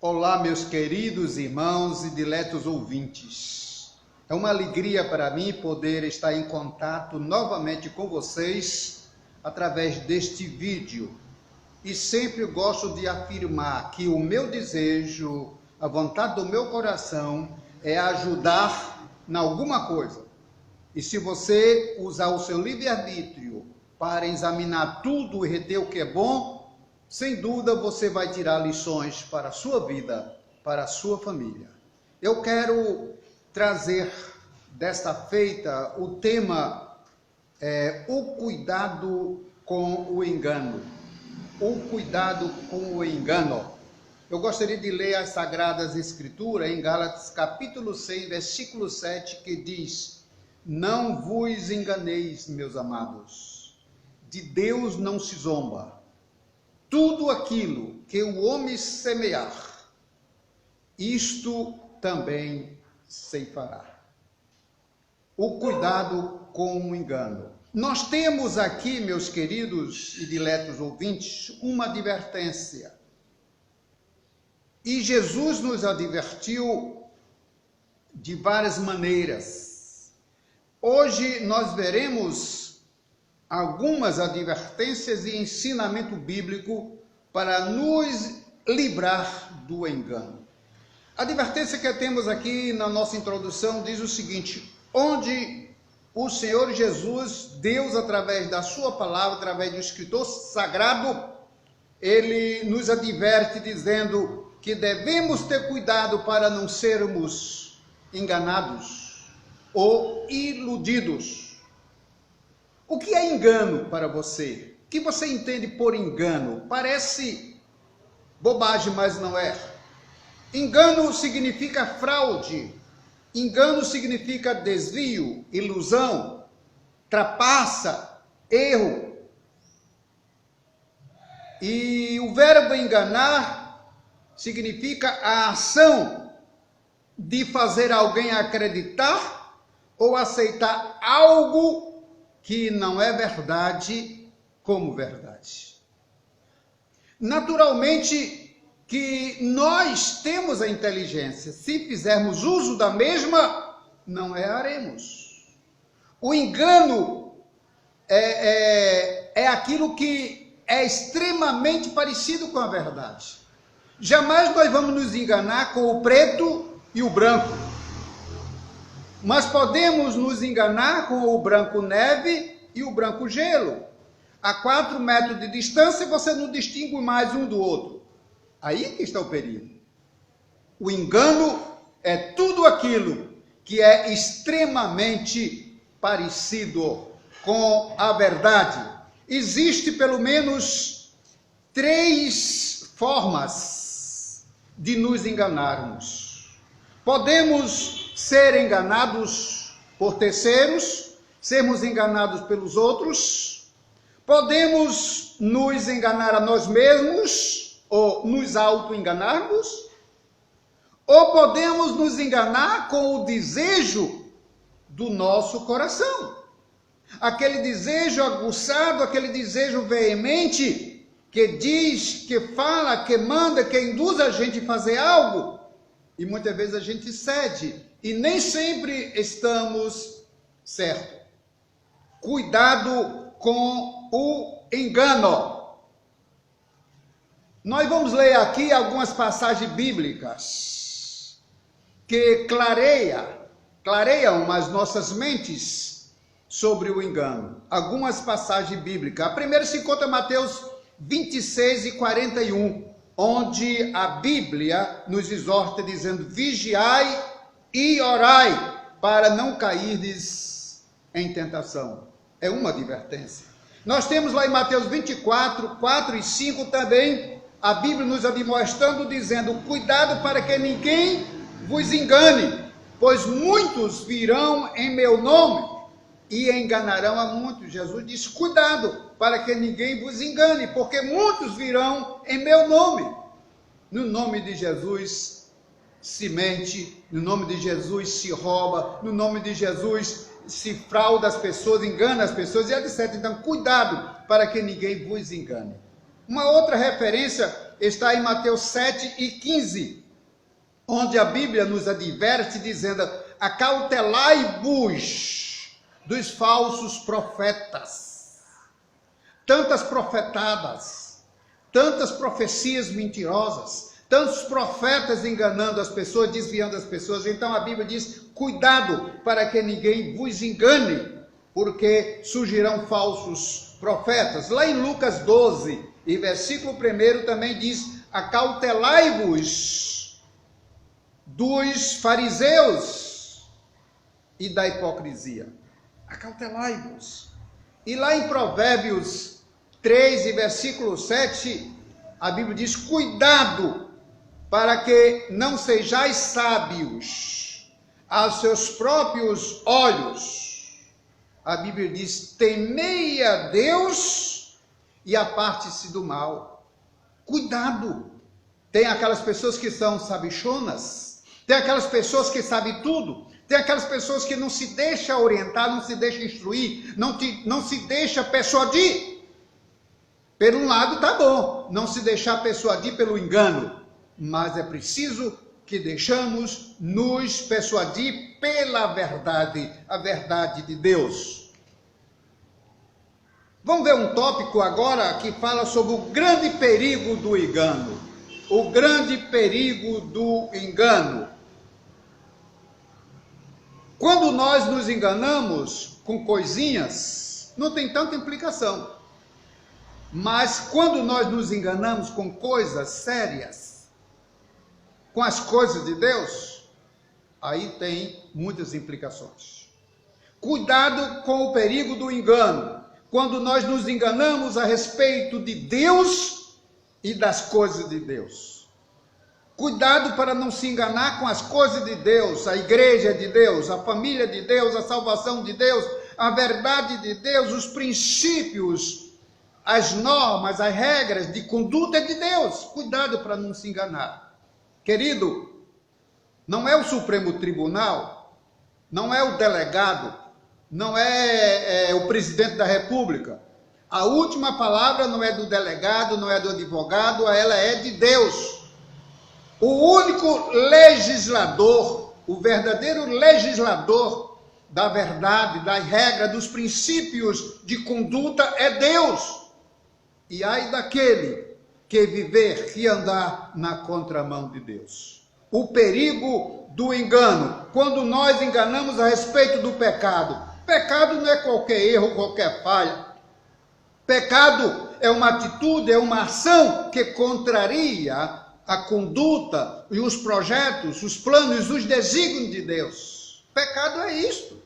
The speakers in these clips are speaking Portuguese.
Olá, meus queridos irmãos e diletos ouvintes. É uma alegria para mim poder estar em contato novamente com vocês através deste vídeo. E sempre gosto de afirmar que o meu desejo, a vontade do meu coração é ajudar em alguma coisa. E se você usar o seu livre-arbítrio para examinar tudo e reter o que é bom, sem dúvida você vai tirar lições para a sua vida, para a sua família. Eu quero trazer desta feita o tema o cuidado com o engano. O cuidado com o engano. Eu gostaria de ler as Sagradas Escrituras em Gálatas capítulo 6, versículo 7, que diz: Não vos enganeis, meus amados, de Deus não se zomba. Tudo aquilo que o homem semear, isto também ceifará. O cuidado com o engano. Nós temos aqui, meus queridos e diletos ouvintes, uma advertência. E Jesus nos advertiu de várias maneiras. Hoje nós veremos algumas advertências e ensinamento bíblico para nos livrar do engano. A advertência que temos aqui na nossa introdução diz o seguinte: onde o Senhor Jesus, Deus, através da sua palavra, através do escritor sagrado, ele nos adverte dizendo que devemos ter cuidado para não sermos enganados ou iludidos. O que é engano para você? O que você entende por engano? Parece bobagem, mas não é. Engano significa fraude. Engano significa desvio, ilusão, trapaça, erro. E o verbo enganar significa a ação de fazer alguém acreditar ou aceitar algo que não é verdade como verdade. Naturalmente que nós temos a inteligência, se fizermos uso da mesma, não erraremos. O engano é aquilo que é extremamente parecido com a verdade. Jamais nós vamos nos enganar com o preto e o branco. Mas podemos nos enganar com o branco neve e o branco gelo. A 4 metros de distância você não distingue mais um do outro. Aí que está o perigo. O engano é tudo aquilo que é extremamente parecido com a verdade. Existe pelo menos 3 formas de nos enganarmos. Podemos ser enganados por terceiros, sermos enganados pelos outros, podemos nos enganar a nós mesmos, ou nos auto-enganarmos, ou podemos nos enganar com o desejo do nosso coração. Aquele desejo aguçado, aquele desejo veemente, que diz, que fala, que manda, que induz a gente a fazer algo, e muitas vezes a gente cede. E nem sempre estamos certos. Cuidado com o engano. Nós vamos ler aqui algumas passagens bíblicas que clareiam as nossas mentes sobre o engano. Algumas passagens bíblicas. A primeira se encontra em Mateus 26 e 41, onde a Bíblia nos exorta dizendo: vigiai e orai para não cairdes em tentação. É uma advertência. Nós temos lá em Mateus 24, 4 e 5 também, a Bíblia nos admoestando, dizendo: cuidado para que ninguém vos engane, pois muitos virão em meu nome e enganarão a muitos. Jesus diz: cuidado para que ninguém vos engane, porque muitos virão em meu nome. No nome de Jesus se mente, no nome de Jesus se rouba, no nome de Jesus se frauda as pessoas, engana as pessoas e etc. Então, cuidado para que ninguém vos engane. Uma outra referência está em Mateus 7:15, onde a Bíblia nos adverte dizendo: acautelai-vos dos falsos profetas. Tantas profetadas, tantas profecias mentirosas, tantos profetas enganando as pessoas, desviando as pessoas. Então a Bíblia diz: cuidado para que ninguém vos engane, porque surgirão falsos profetas. Lá em Lucas 12, e versículo 1 também diz: acautelai-vos dos fariseus e da hipocrisia. Acautelai-vos. E lá em Provérbios 3, e versículo 7, a Bíblia diz: cuidado para que não sejais sábios aos seus próprios olhos. A Bíblia diz: temei a Deus e aparte-se do mal. Cuidado. Tem aquelas pessoas que são sabichonas, tem aquelas pessoas que sabem tudo, tem aquelas pessoas que não se deixam orientar, não se deixam instruir, não se deixa persuadir. Por um lado está bom, não se deixar persuadir pelo engano, mas é preciso que deixamos nos persuadir pela verdade, a verdade de Deus. Vamos ver um tópico agora que fala sobre o grande perigo do engano. O grande perigo do engano. Quando nós nos enganamos com coisinhas, não tem tanta implicação. Mas quando nós nos enganamos com coisas sérias, com as coisas de Deus, aí tem muitas implicações. Cuidado com o perigo do engano. Quando nós nos enganamos a respeito de Deus e das coisas de Deus. Cuidado para não se enganar com as coisas de Deus, a igreja de Deus, a família de Deus, a salvação de Deus, a verdade de Deus, os princípios, as normas, as regras de conduta de Deus. Cuidado para não se enganar. Querido, não é o Supremo Tribunal, não é o delegado, não é o presidente da República. A última palavra não é do delegado, não é do advogado, ela é de Deus. O único legislador, o verdadeiro legislador da verdade, da regra, dos princípios de conduta é Deus. E ai daquele que viver e andar na contramão de Deus. O perigo do engano, quando nós enganamos a respeito do pecado. Pecado não é qualquer erro, qualquer falha. Pecado é uma atitude, é uma ação que contraria a conduta e os projetos, os planos, os desígnios de Deus. Pecado é isto.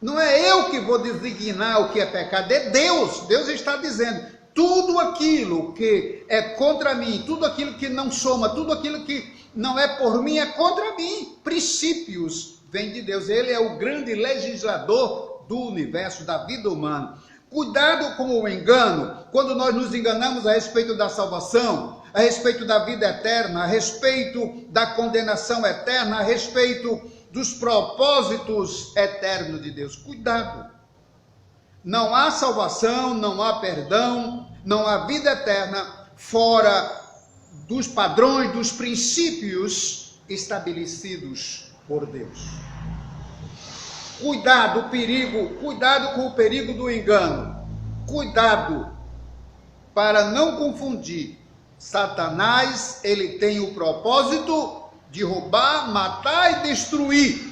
Não é eu que vou designar o que é pecado, é Deus. Deus está dizendo: tudo aquilo que é contra mim, tudo aquilo que não soma, tudo aquilo que não é por mim, é contra mim. Princípios vêm de Deus. Ele é o grande legislador do universo, da vida humana. Cuidado com o engano, quando nós nos enganamos a respeito da salvação, a respeito da vida eterna, a respeito da condenação eterna, a respeito dos propósitos eternos de Deus. Cuidado. Não há salvação, não há perdão, não há vida eterna fora dos padrões, dos princípios estabelecidos por Deus. Cuidado com o perigo do engano. Cuidado para não confundir. Satanás, ele tem o propósito de roubar, matar e destruir.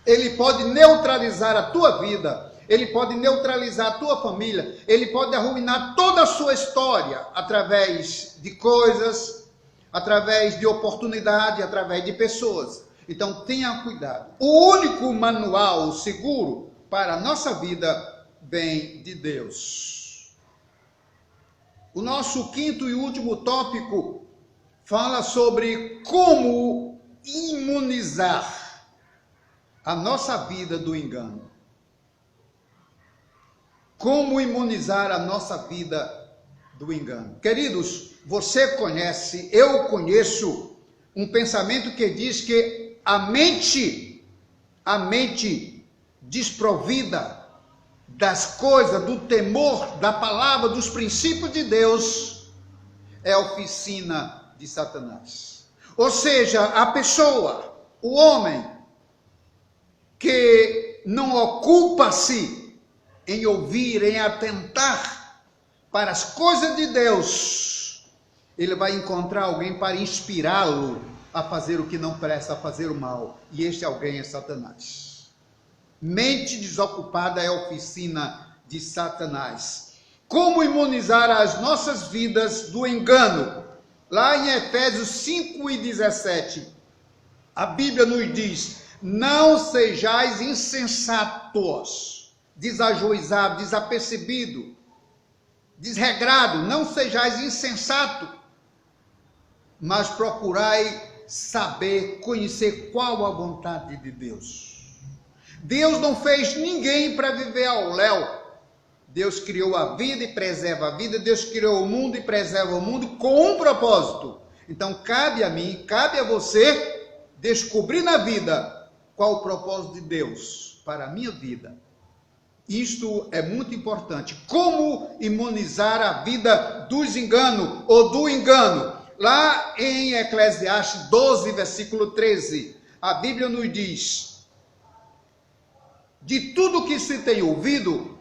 Ele pode neutralizar a tua vida, ele pode neutralizar a tua família, ele pode arruinar toda a sua história através de coisas, através de oportunidade, através de pessoas. Então tenha cuidado. O único manual seguro para a nossa vida vem de Deus. O nosso quinto e último tópico fala sobre como imunizar a nossa vida do engano. Como imunizar a nossa vida do engano. Queridos, você conhece, eu conheço um pensamento que diz que a mente desprovida das coisas, do temor, da palavra, dos princípios de Deus, é oficina de Satanás. Ou seja, a pessoa, o homem, que não ocupa-se em ouvir, em atentar para as coisas de Deus, ele vai encontrar alguém para inspirá-lo a fazer o que não presta, a fazer o mal. E este alguém é Satanás. Mente desocupada é a oficina de Satanás. Como imunizar as nossas vidas do engano? Lá em Efésios 5:17, a Bíblia nos diz: não sejais insensatos, desajuizados, desapercebidos, desregrado, não sejais insensato, mas procurai saber, conhecer qual a vontade de Deus. Deus não fez ninguém para viver ao léu. Deus criou a vida e preserva a vida. Deus criou o mundo e preserva o mundo com um propósito. Então cabe a mim, cabe a você descobrir na vida qual o propósito de Deus para a minha vida. Isto é muito importante. Como imunizar a vida dos enganos ou do engano? Lá em Eclesiastes 12, versículo 13, a Bíblia nos diz: de tudo que se tem ouvido,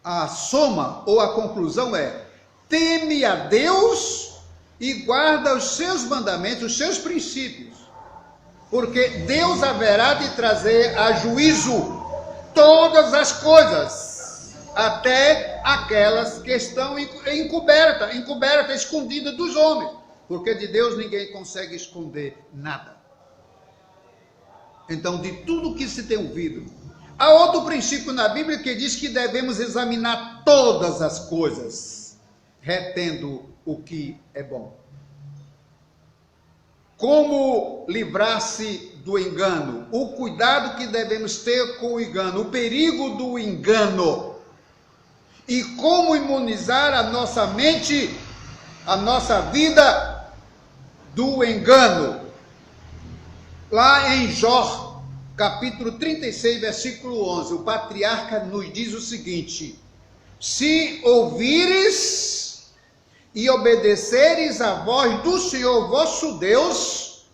a soma ou a conclusão é: teme a Deus e guarda os seus mandamentos, os seus princípios, porque Deus haverá de trazer a juízo todas as coisas, até aquelas que estão encobertas, escondidas dos homens, porque de Deus ninguém consegue esconder nada. Então, de tudo que se tem ouvido, há outro princípio na Bíblia que diz que devemos examinar todas as coisas, retendo o que é bom. Como livrar-se do engano? O cuidado que devemos ter com o engano, o perigo do engano. E como imunizar a nossa mente, a nossa vida do engano. Lá em Jó, capítulo 36, versículo 11, o patriarca nos diz o seguinte: se ouvires e obedeceres à voz do Senhor vosso Deus,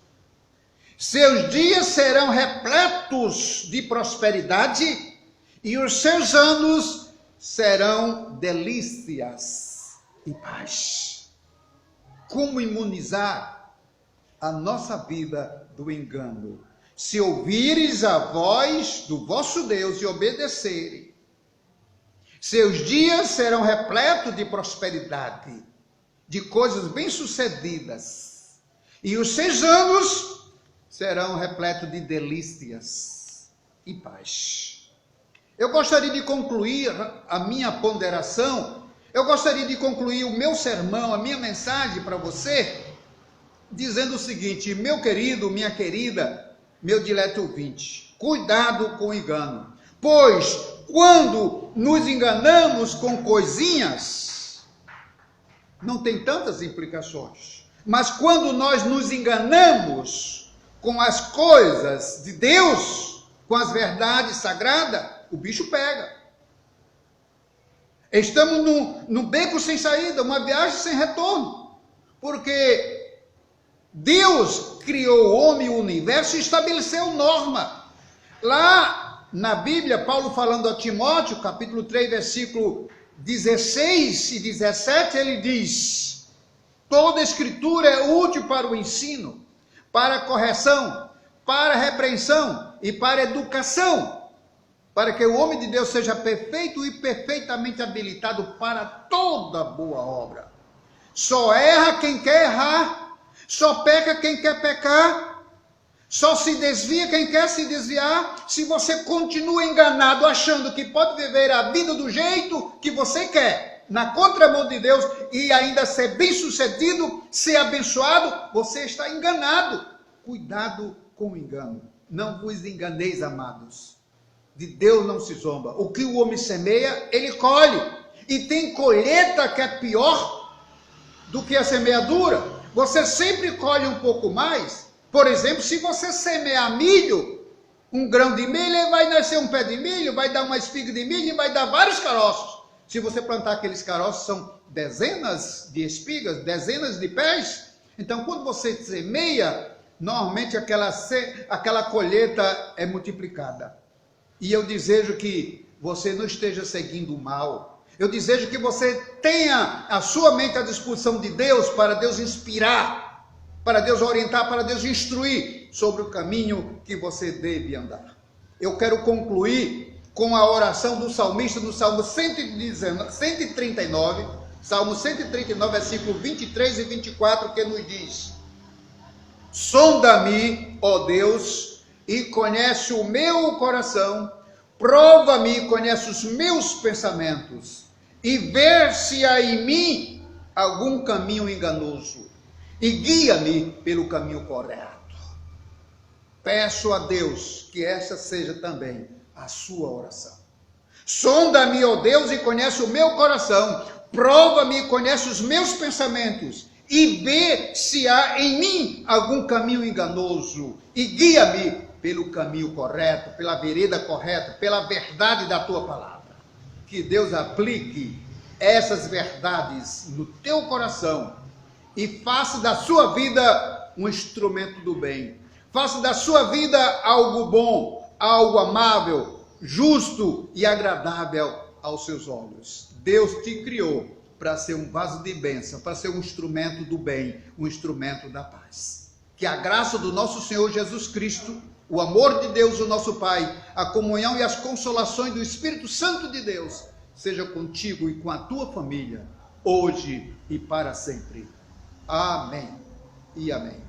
seus dias serão repletos de prosperidade e os seus anos serão delícias e paz. Como imunizar a nossa vida do engano? Se ouvires a voz do vosso Deus e obedecerem, seus dias serão repletos de prosperidade, de coisas bem-sucedidas, e os seus anos serão repletos de delícias e paz. Eu gostaria de concluir a minha ponderação, eu gostaria de concluir o meu sermão, a minha mensagem para você, dizendo o seguinte: meu querido, minha querida, meu dileto ouvinte, cuidado com o engano, pois quando nos enganamos com coisinhas, não tem tantas implicações, mas quando nós nos enganamos com as coisas de Deus, com as verdades sagradas, o bicho pega. Estamos num beco sem saída, uma viagem sem retorno, porque Deus criou o homem e o universo e estabeleceu norma. Lá na Bíblia, Paulo falando a Timóteo, capítulo 3, versículo 16 e 17, ele diz: toda escritura é útil para o ensino, para a correção, para a repreensão e para a educação, para que o homem de Deus seja perfeito e perfeitamente habilitado para toda boa obra. Só erra quem quer errar, só peca quem quer pecar, só se desvia quem quer se desviar. Se você continua enganado, achando que pode viver a vida do jeito que você quer, na contramão de Deus, e ainda ser bem-sucedido, ser abençoado, você está enganado. Cuidado com o engano. Não vos enganeis, amados. De Deus não se zomba. O que o homem semeia, ele colhe. E tem colheita que é pior do que a semeadura. Você sempre colhe um pouco mais. Por exemplo, se você semear milho, um grão de milho, vai nascer um pé de milho, vai dar uma espiga de milho e vai dar vários caroços. Se você plantar aqueles caroços, são dezenas de espigas, dezenas de pés. Então, quando você semeia, normalmente aquela colheita é multiplicada. E eu desejo que você não esteja seguindo o mal. Eu desejo que você tenha a sua mente à disposição de Deus, para Deus inspirar, para Deus orientar, para Deus instruir sobre o caminho que você deve andar. Eu quero concluir com a oração do salmista no Salmo 139, Salmo 139, versículo 23 e 24, que nos diz: sonda-me, ó Deus, e conhece o meu coração, prova-me e conhece os meus pensamentos, e ver se há em mim algum caminho enganoso, e guia-me pelo caminho correto. Peço a Deus que essa seja também a sua oração. Sonda-me, ó Deus, e conhece o meu coração, prova-me e conhece os meus pensamentos, e vê se há em mim algum caminho enganoso, e guia-me pelo caminho correto, pela vereda correta, pela verdade da tua palavra. Que Deus aplique essas verdades no teu coração e faça da sua vida um instrumento do bem. Faça da sua vida algo bom, algo amável, justo e agradável aos seus olhos. Deus te criou para ser um vaso de bênção, para ser um instrumento do bem, um instrumento da paz. Que a graça do nosso Senhor Jesus Cristo, o amor de Deus, o nosso Pai, a comunhão e as consolações do Espírito Santo de Deus, seja contigo e com a tua família, hoje e para sempre. Amém e amém.